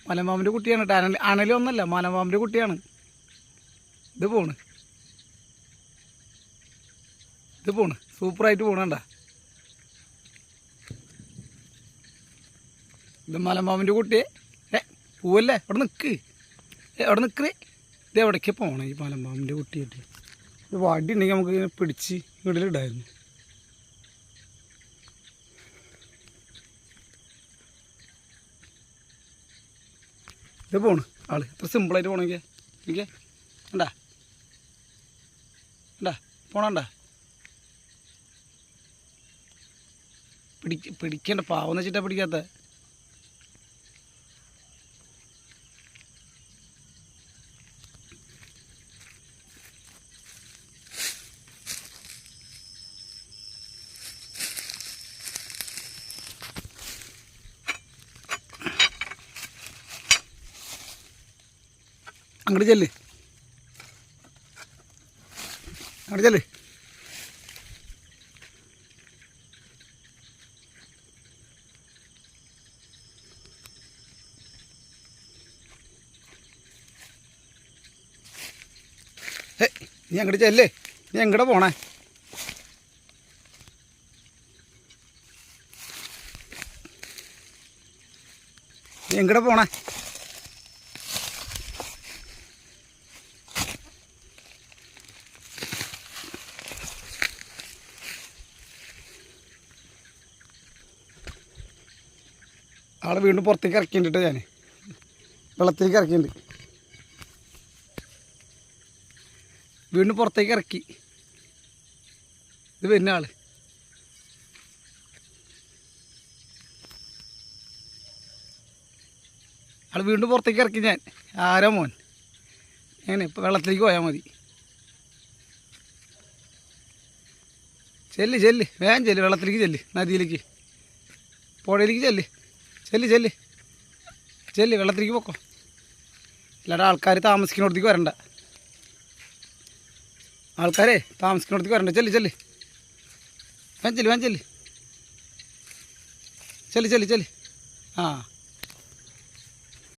മലമ്പാമ്പിൻ്റെ കുട്ടിയാണ് കേട്ടോ. അണലൊന്നല്ല, മലമ്പാമ്പിൻ്റെ കുട്ടിയാണ്. ഇത് പോണ് സൂപ്പറായിട്ട് പോണണ്ട. ഇത് മലമ്പാമ്പിൻ്റെ കുട്ടിയെ. പൂവല്ലേ, അവിടെ നിൽക്ക്, അവിടെ നിൽക്കേ. ഇത് എവിടേക്ക് പോകണം ഈ മലമ്പാമ്പിൻ്റെ കുട്ടിയായിട്ട്? ഇത് വടി ഉണ്ടെങ്കിൽ നമുക്ക് ഇങ്ങനെ പിടിച്ച് വീട്ടിലിടായിരുന്നു. ഇത് പോണ് ആള് എത്ര സിമ്പിളായിട്ട് പോകണമെങ്കിൽ എനിക്ക് ഉണ്ടാ പോണണ്ട. പിടിക്കേണ്ട പാവെന്ന് വെച്ചിട്ടാ പിടിക്കാത്ത. അങ്ങോട്ട് ചെല്ല്, അങ്ങോട്ട് ചെല്ല്. നീ അങ്ങോട്ട് ചെല്ലേ. നീ എങ്ങോട്ടാ പോണേ? നീ എങ്ങോട്ടാ പോണേ? ആളെ വീണ്ടും പുറത്തേക്ക് ഇറക്കിയിട്ടുണ്ട്. ഞാൻ വെള്ളത്തിലേക്ക് ഇറക്കിയിട്ടുണ്ട്. വീണ്ടും പുറത്തേക്ക് ഇറക്കി. ഇത് വരുന്ന ആള് വീണ്ടും പുറത്തേക്ക് ഇറക്കി. ഞാൻ ആരാ മോൻ? അങ്ങനെ ഇപ്പം വെള്ളത്തിലേക്ക് പോയാൽ മതി. ചെല്ല് വേഗം ചെല്ല്, വെള്ളത്തിലേക്ക് ചെല്ല്, നദിയിലേക്ക്, പുഴയിലേക്ക് ചെല്ല് വെള്ളത്തിലേക്ക് പോക്കോ. അല്ലാണ്ട് ആൾക്കാർ താമസിക്കുന്നിടത്തേക്ക് വരണ്ട. ആൾക്കാരെ താമസിക്കുന്നിടത്തേക്ക് വരണ്ട. ചെല്ല് വേഗം ചെല്ല്. ആ